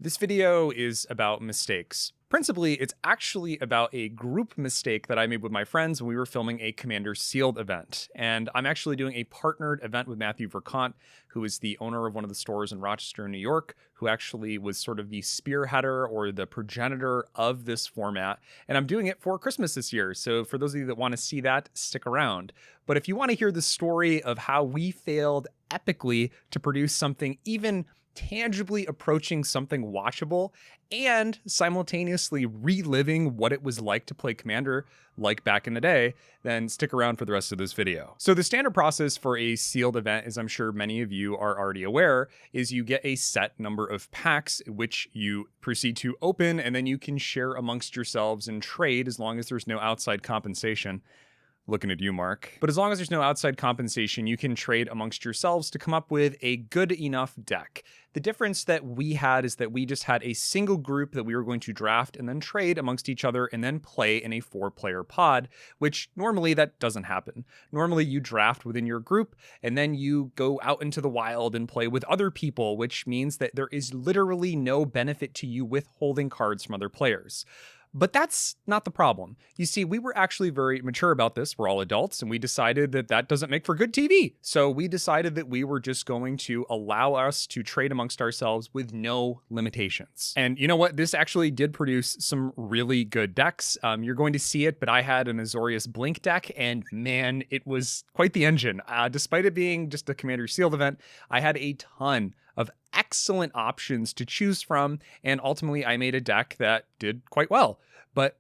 This video is about mistakes. Principally, it's actually about a group mistake that I made with my friends when we were filming a Commander Sealed event. And I'm actually doing a partnered event with Matthew Verkant, who is the owner of one of the stores in Rochester, New York, who actually was sort of the spearheader or the progenitor of this format. And I'm doing it for Christmas this year. So for those of you that want to see that, stick around. But if you want to hear the story of how we failed epically to produce something even tangibly approaching something watchable and simultaneously reliving what it was like to play Commander like back in the day, then stick around for the rest of this video. So the standard process for a sealed event, as I'm sure many of you are already aware, is you get a set number of packs which you proceed to open, and then you can share amongst yourselves and trade as long as there's no outside compensation. Looking at you, Mark. But as long as there's no outside compensation, you can trade amongst yourselves to come up with a good enough deck. The difference that we had is that we just had a single group that we were going to draft and then trade amongst each other and then play in a 4-player pod, which normally that doesn't happen. Normally you draft within your group and then you go out into the wild and play with other people, which means that there is literally no benefit to you withholding cards from other players. But that's not the problem. You see, we were actually very mature about this. We're all adults, and we decided that that doesn't make for good TV. So we decided that we were just going to allow us to trade amongst ourselves with no limitations. And you know what? This actually did produce some really good decks. You're going to see it, but I had an Azorius Blink deck, and man, it was quite the engine. Despite it being just a Commander Sealed event, I had a ton of excellent options to choose from, and ultimately I made a deck that did quite well. But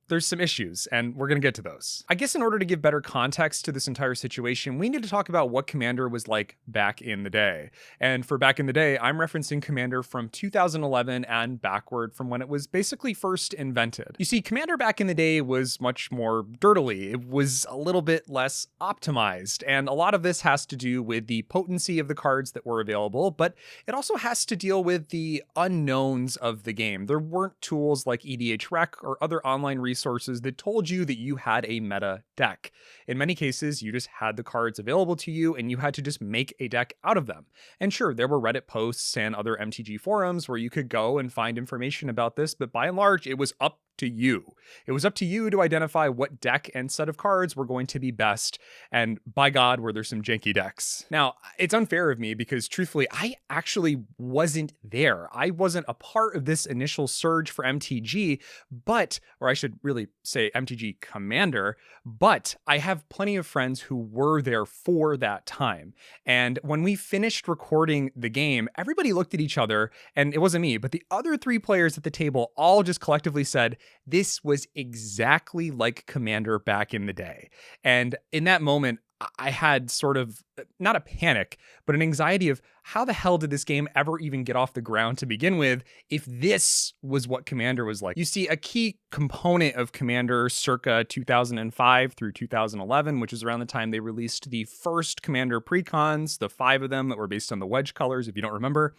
there's some issues, and we're going to get to those. I guess in order to give better context to this entire situation, we need to talk about what Commander was like back in the day. And for back in the day, I'm referencing Commander from 2011 and backward from when it was basically first invented. You see, Commander back in the day was much more dirtily. It was a little bit less optimized, and a lot of this has to do with the potency of the cards that were available, but it also has to deal with the unknowns of the game. There weren't tools like EDHREC or other online resources that told you that you had a meta deck. In many cases, you just had the cards available to you and you had to just make a deck out of them. And sure, there were Reddit posts and other MTG forums where you could go and find information about this, but by and large, it was up to you. It was up to you to identify what deck and set of cards were going to be best, and by God, were there some janky decks. Now, it's unfair of me because truthfully, I actually wasn't there. I wasn't a part of this initial surge for MTG, or I should really say MTG Commander, but I have plenty of friends who were there for that time. And when we finished recording the game, everybody looked at each other, and it wasn't me, but the other 3 players at the table all just collectively said, this was exactly like Commander back in the day. And in that moment, I had sort of, not a panic, but an anxiety of how the hell did this game ever even get off the ground to begin with if this was what Commander was like? You see, a key component of Commander circa 2005 through 2011, which is around the time they released the first Commander precons, the 5 of them that were based on the wedge colors, if you don't remember,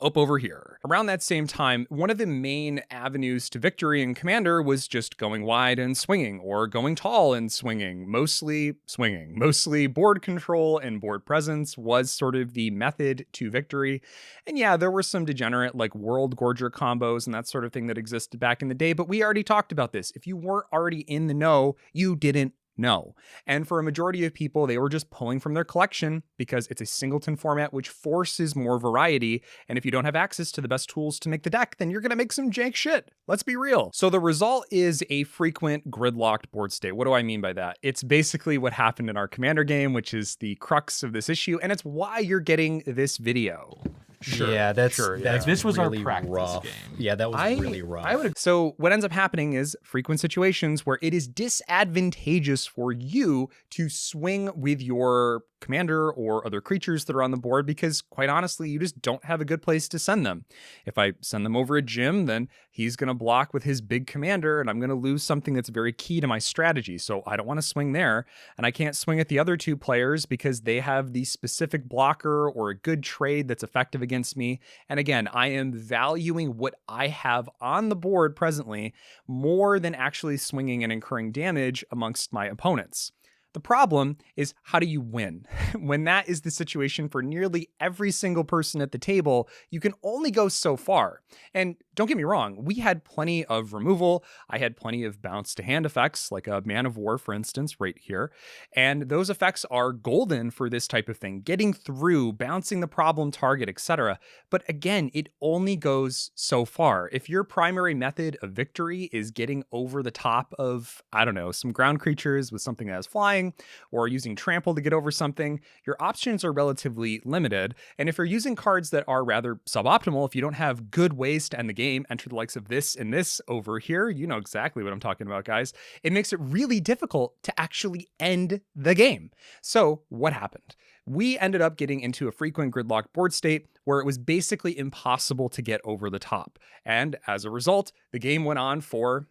up over here. Around that same time, one of the main avenues to victory in Commander was just going wide and swinging, or going tall and swinging, mostly swinging. Mostly board control and board presence was sort of the method to victory. And yeah, there were some degenerate like World Gorger combos and that sort of thing that existed back in the day, but we already talked about this. If you weren't already in the know, you didn't know. And for a majority of people, they were just pulling from their collection because it's a singleton format which forces more variety. And if you don't have access to the best tools to make the deck, then you're going to make some jank shit. Let's be real. So the result is a frequent gridlocked board state. What do I mean by that? It's basically what happened in our Commander game, which is the crux of this issue. And it's why you're getting this video. Sure, yeah, that's this was really our practice rough game. Yeah, that was really rough. So what ends up happening is frequent situations where it is disadvantageous for you to swing with your commander or other creatures that are on the board because, quite honestly, you just don't have a good place to send them. If I send them over a Jim, then he's going to block with his big commander, and I'm going to lose something that's very key to my strategy. So I don't want to swing there, and I can't swing at the other 2 players because they have the specific blocker or a good trade that's effective against me. And again, I am valuing what I have on the board presently more than actually swinging and incurring damage amongst my opponents. The problem is, how do you win? When that is the situation for nearly every single person at the table, you can only go so far. And don't get me wrong, we had plenty of removal. I had plenty of bounce to hand effects, like a Man of War, for instance, right here. And those effects are golden for this type of thing, getting through, bouncing the problem target, etc. But again, it only goes so far. If your primary method of victory is getting over the top of, I don't know, some ground creatures with something that is flying, or using trample to get over something, your options are relatively limited. And if you're using cards that are rather suboptimal, if you don't have good ways to end the game, enter the likes of this and this over here, you know exactly what I'm talking about, guys. It makes it really difficult to actually end the game. So what happened? We ended up getting into a frequent gridlock board state where it was basically impossible to get over the top. And as a result, the game went on for,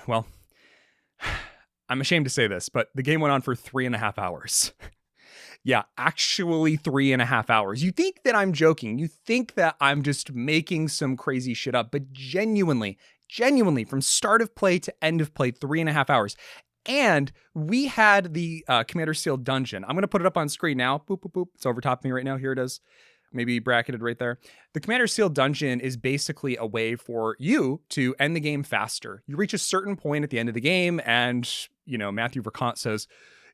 well, I'm ashamed to say this, but the game went on for 3.5 hours. Yeah, actually 3.5 hours. You think that I'm joking. You think that I'm just making some crazy shit up, but genuinely, from start of play to end of play, 3.5 hours. And we had the Commander Sealed dungeon. I'm going to put it up on screen now. Boop, boop, boop. It's over top of me right now. Here it is. Maybe bracketed right there. The Commander Sealed dungeon is basically a way for you to end the game faster. You reach a certain point at the end of the game, and, you know, Matthew Verkant says,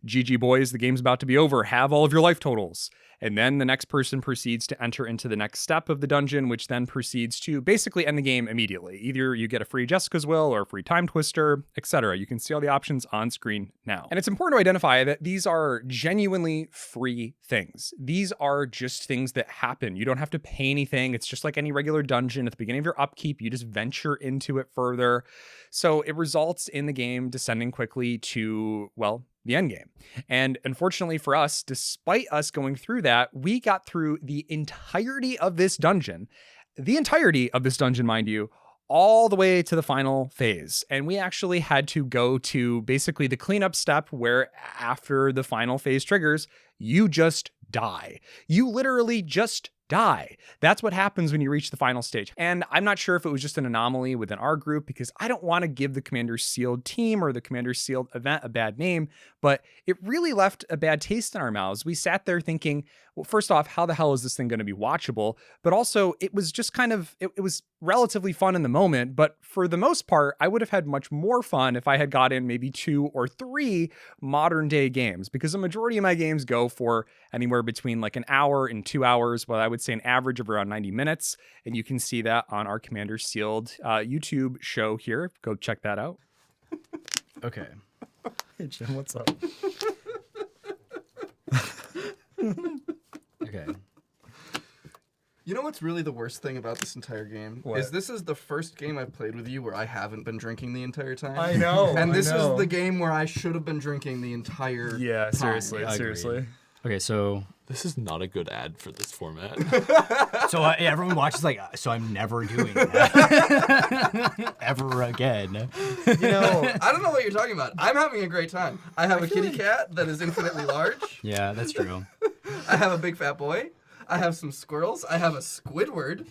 GG boys, the game's about to be over. Have all of your life totals. And then the next person proceeds to enter into the next step of the dungeon, which then proceeds to basically end the game immediately. Either you get a free Jessica's Will or a free Time Twister, etc. You can see all the options on screen now. And it's important to identify that these are genuinely free things. These are just things that happen. You don't have to pay anything. It's just like any regular dungeon. At the beginning of your upkeep, you just venture into it further. So it results in the game descending quickly to, well, the end game. And unfortunately for us, despite us going through that, we got through the entirety of this dungeon, mind you, all the way to the final phase. And we actually had to go to basically the cleanup step where after the final phase triggers, you just die. You literally just die. That's what happens when you reach the final stage. And I'm not sure if it was just an anomaly within our group, because I don't want to give the Commander Sealed team or the Commander Sealed event a bad name, but it really left a bad taste in our mouths. We sat there thinking, well, first off, how the hell is this thing going to be watchable? But also, it was just kind of, it was relatively fun in the moment, but for the most part, I would have had much more fun if I had got in maybe 2 or 3 modern day games, because the majority of my games go for anywhere between like an hour and 2 hours, well, I would say an average of around 90 minutes. And you can see that on our Commander Sealed YouTube show here. Go check that out. Okay. Hey, Jim, what's up? Okay. You know what's really the worst thing about this entire game? What? Is this is the first game I've played with you where I haven't been drinking the entire time. I know. And this I know. is the game where I should have been drinking the entire Yeah, time. seriously. Okay, so This is not a good ad for this format. everyone watches like, so I'm never doing that ever again. You know, I don't know what you're talking about. I'm having a great time. I have a kitty cat that is infinitely large. Yeah, that's true. I have a big fat boy. I have some squirrels. I have a Squidward.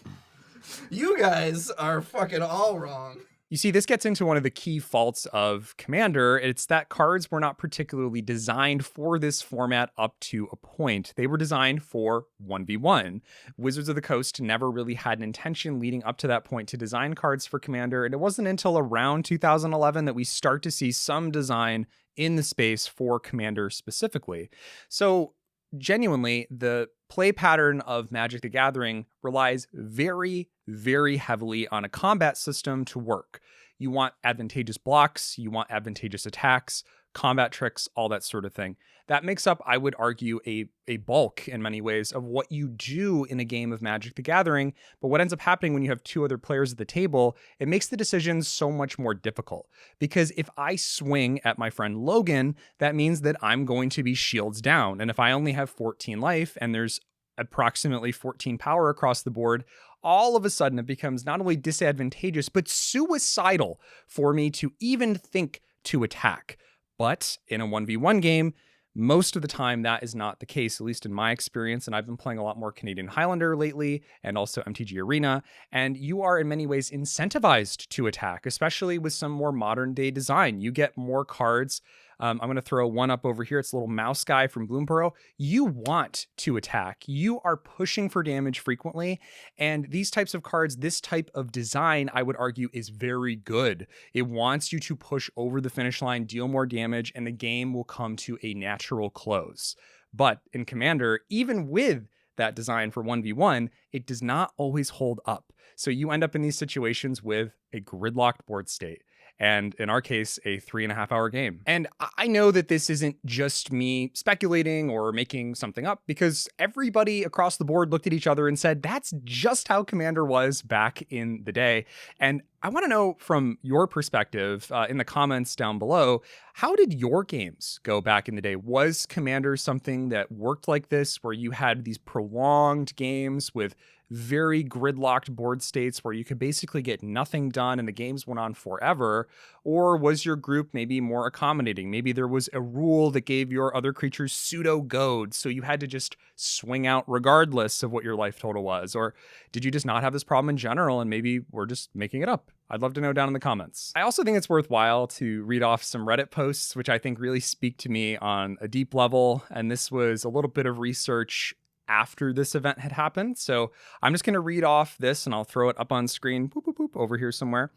You guys are fucking all wrong. You see, this gets into one of the key faults of Commander. It's that cards were not particularly designed for this format up to a point. They were designed for 1v1. Wizards of the Coast never really had an intention leading up to that point to design cards for Commander, and it wasn't until around 2011 that we start to see some design in the space for Commander specifically. So genuinely, the play pattern of Magic the Gathering relies very, very heavily on a combat system to work. You want advantageous blocks, you want advantageous attacks, combat tricks, all that sort of thing. That makes up, I would argue, a bulk in many ways of what you do in a game of Magic the Gathering. But what ends up happening when you have 2 other players at the table, it makes the decisions so much more difficult. Because if I swing at my friend Logan, that means that I'm going to be shields down. And if I only have 14 life and there's approximately 14 power across the board, all of a sudden it becomes not only disadvantageous, but suicidal for me to even think to attack. But in a 1v1 game, most of the time that is not the case, at least in my experience. And I've been playing a lot more Canadian Highlander lately and also MTG Arena. And you are in many ways incentivized to attack, especially with some more modern day design. You get more cards I'm going to throw one up over here. It's a little mouse guy from Bloomborough. You want to attack. You are pushing for damage frequently. And these types of cards, this type of design, I would argue, is very good. It wants you to push over the finish line, deal more damage, and the game will come to a natural close. But in Commander, even with that design for 1v1, it does not always hold up. So you end up in these situations with a gridlocked board state. And in our case, a 3.5-hour game. And I know that this isn't just me speculating or making something up, because everybody across the board looked at each other and said, that's just how Commander was back in the day. And I want to know from your perspective in the comments down below, how did your games go back in the day? Was Commander something that worked like this, where you had these prolonged games with very gridlocked board states where you could basically get nothing done and the games went on forever? Or was your group maybe more accommodating? Maybe there was a rule that gave your other creatures pseudo goad, so you had to just swing out regardless of what your life total was? Or did you just not have this problem in general and maybe we're just making it up? I'd love to know down in the comments. I also think it's worthwhile to read off some Reddit posts, which I think really speak to me on a deep level. And this was a little bit of research after this event had happened. So I'm just going to read off this and I'll throw it up on screen, boop, boop, boop, over here somewhere.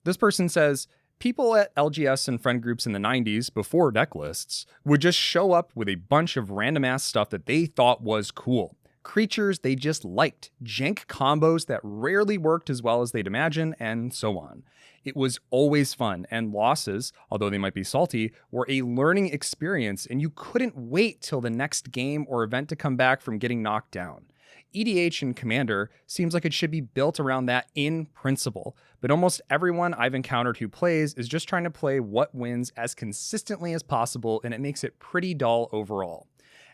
This person says, people at LGS and friend groups in the 90s, before deck lists, would just show up with a bunch of random ass stuff that they thought was cool. Creatures they just liked, jank combos that rarely worked as well as they'd imagine, and so on. It was always fun, and losses, although they might be salty, were a learning experience, and you couldn't wait till the next game or event to come back from getting knocked down. EDH and Commander seems like it should be built around that in principle, but almost everyone I've encountered who plays is just trying to play what wins as consistently as possible, and it makes it pretty dull overall.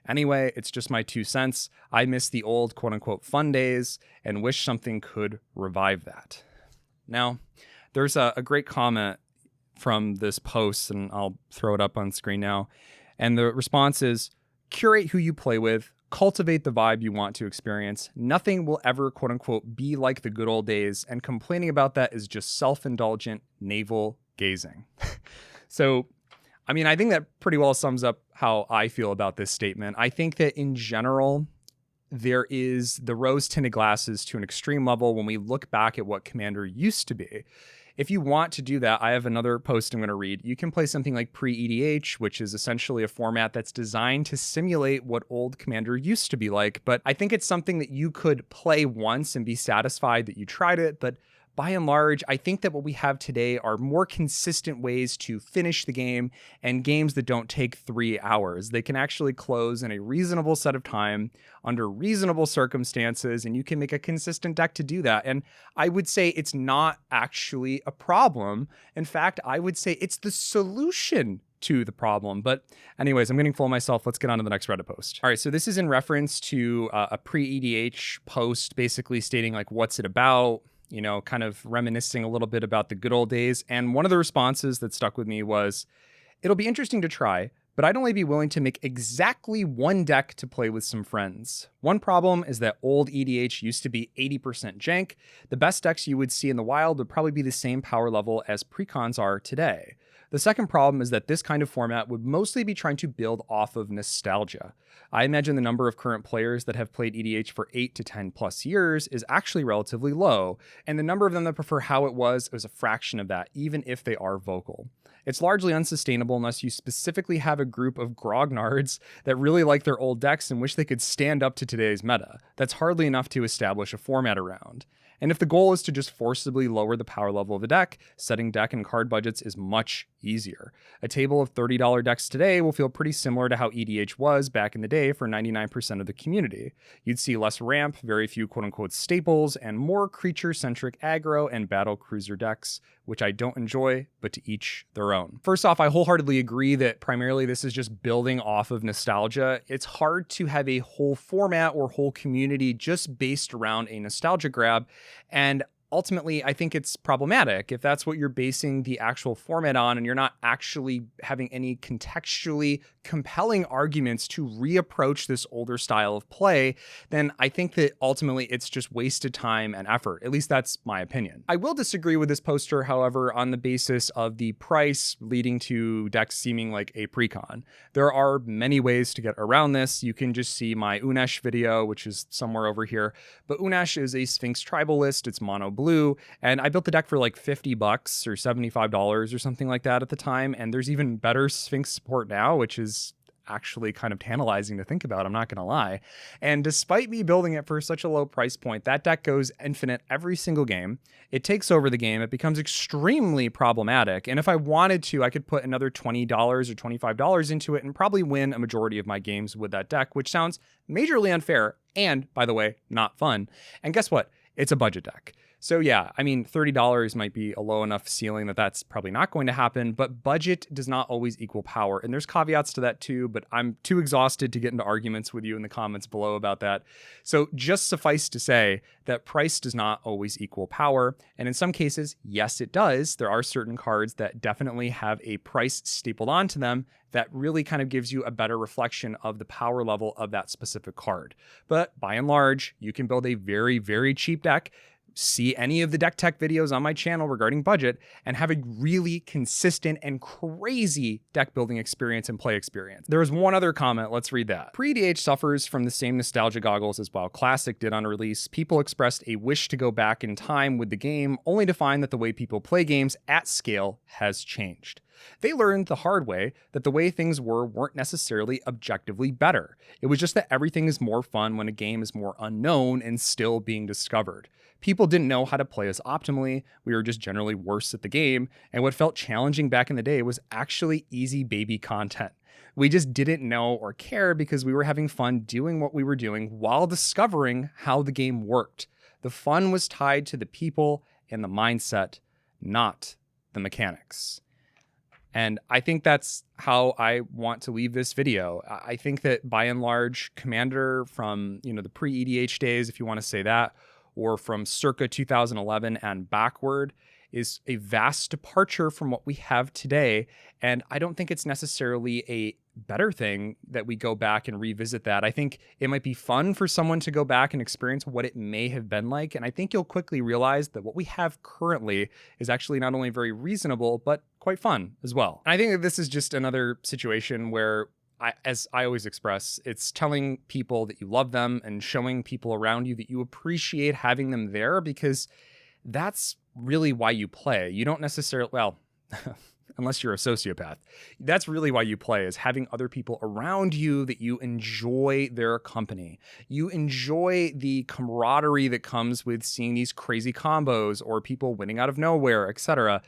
Anyway, it's just my 2 cents. I miss the old quote-unquote fun days and wish something could revive that. Now, there's a great comment from this post, and I'll throw it up on screen now. And the response is, curate who you play with, cultivate the vibe you want to experience. Nothing will ever quote-unquote be like the good old days, and complaining about that is just self-indulgent navel gazing. So, I mean, I think that pretty well sums up how I feel about this statement. I think that in general, there is the rose-tinted glasses to an extreme level when we look back at what Commander used to be. If you want to do that, I have another post I'm going to read. You can play something like pre-EDH, which is essentially a format that's designed to simulate what old Commander used to be like. But I think it's something that you could play once and be satisfied that you tried it. But by and large, I think that what we have today are more consistent ways to finish the game, and games that don't take 3 hours. They can actually close in a reasonable set of time under reasonable circumstances, and you can make a consistent deck to do that. And I would say it's not actually a problem. In fact, I would say it's the solution to the problem. But anyways, I'm getting full of myself. Let's get on to the next Reddit post. All right, so this is in reference to a pre-EDH post, basically stating like, what's it about? You know, kind of reminiscing a little bit about the good old days. And one of the responses that stuck with me was, it'll be interesting to try, but I'd only be willing to make exactly one deck to play with some friends. One problem is that old EDH used to be 80% jank. The best decks you would see in the wild would probably be the same power level as precons are today. The second problem is that this kind of format would mostly be trying to build off of nostalgia. I imagine the number of current players that have played EDH for 8 to 10 plus years is actually relatively low, and the number of them that prefer how it was is a fraction of that, even if they are vocal. It's largely unsustainable unless you specifically have a group of grognards that really like their old decks and wish they could stand up to today's meta. That's hardly enough to establish a format around. And if the goal is to just forcibly lower the power level of the deck, setting deck and card budgets is much easier. A table of $30 decks today will feel pretty similar to how EDH was back in the day for 99% of the community. You'd see less ramp, very few quote-unquote staples, and more creature-centric aggro and battle cruiser decks, which I don't enjoy, but to each their own. First off, I wholeheartedly agree that primarily this is just building off of nostalgia. It's hard to have a whole format or whole community just based around a nostalgia grab, and ultimately, I think it's problematic if that's what you're basing the actual format on and you're not actually having any contextually compelling arguments to reapproach this older style of play, then I think that ultimately it's just wasted time and effort. At least that's my opinion. I will disagree with this poster, however, on the basis of the price leading to decks seeming like a precon. There are many ways to get around this. You can just see my Unesh video, which is somewhere over here. But Unesh is a Sphinx tribal list. It's mono blue, and I built the deck for like $50 or $75 or something like that at the time. And there's even better Sphinx support now, which is actually kind of tantalizing to think about, I'm not gonna lie. And despite me building it for such a low price point, that deck goes infinite every single game. It takes over the game. It becomes extremely problematic. And if I wanted to, I could put another $20 or $25 into it and probably win a majority of my games with that deck, which sounds majorly unfair and, by the way, not fun. And guess what? It's a budget deck. So yeah, I mean, $30 might be a low enough ceiling that that's probably not going to happen, but budget does not always equal power. And there's caveats to that too, but I'm too exhausted to get into arguments with you in the comments below about that. So just suffice to say that price does not always equal power. And in some cases, yes, it does. There are certain cards that definitely have a price stapled onto them that really kind of gives you a better reflection of the power level of that specific card. But by and large, you can build a very, very cheap deck, see any of the deck tech videos on my channel regarding budget, and have a really consistent and crazy deck building experience and play experience. There was one other comment, let's read that. Pre-EDH suffers from the same nostalgia goggles as WoW Classic did on release. People expressed a wish to go back in time with the game, only to find that the way people play games at scale has changed. They learned the hard way that the way things weren't necessarily objectively better. It was just that everything is more fun when a game is more unknown and still being discovered. People didn't know how to play us optimally. We were just generally worse at the game. And what felt challenging back in the day was actually easy baby content. We just didn't know or care because we were having fun doing what we were doing while discovering how the game worked. The fun was tied to the people and the mindset, not the mechanics. And I think that's how I want to leave this video. I think that by and large, Commander from, the pre-EDH days, if you want to say that, or from circa 2011 and backward, is a vast departure from what we have today. And I don't think it's necessarily a better thing that we go back and revisit that. I think it might be fun for someone to go back and experience what it may have been like. And I think you'll quickly realize that what we have currently is actually not only very reasonable, but quite fun as well. And I think that this is just another situation where, as I always express, it's telling people that you love them and showing people around you that you appreciate having them there, because that's really why you play. You don't necessarily, well, unless you're a sociopath, that's really why you play, is having other people around you that you enjoy their company. You enjoy the camaraderie that comes with seeing these crazy combos or people winning out of nowhere, etc.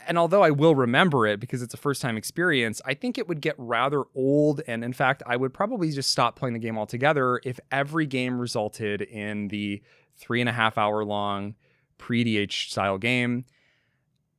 And although I will remember it because it's a first-time experience, I think it would get rather old. And in fact, I would probably just stop playing the game altogether if every game resulted in the 3.5 hour long pre-DH style game.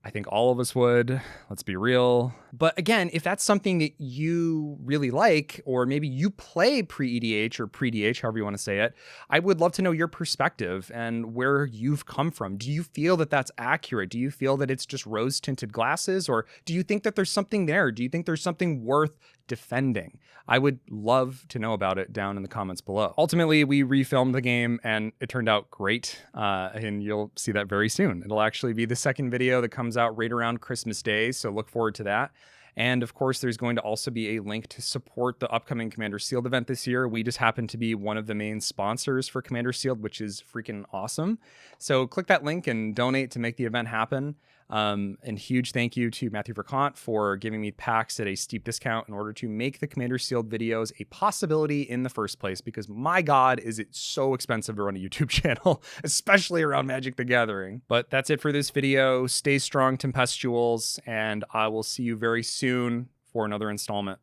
I think all of us would, let's be real. But again, if that's something that you really like, or maybe you play pre-EDH or pre-DH, however you want to say it, I would love to know your perspective and where you've come from. Do you feel that that's accurate? Do you feel that it's just rose-tinted glasses? Or do you think that there's something there? Do you think there's something worth defending? I would love to know about it down in the comments below. Ultimately, we refilmed the game and it turned out great. And you'll see that very soon. It'll actually be the second video that comes out right around Christmas Day. So look forward to that. And of course, there's going to also be a link to support the upcoming Commander Sealed event this year. We just happen to be one of the main sponsors for Commander Sealed, which is freaking awesome. So click that link and donate to make the event happen. And huge thank you to Matthew Verkant for giving me packs at a steep discount in order to make the Commander Sealed videos a possibility in the first place, because my God, is it so expensive to run a YouTube channel, especially around Magic the Gathering. But that's it for this video. Stay strong, Tempestuals, and I will see you very soon for another installment.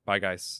Bye, guys.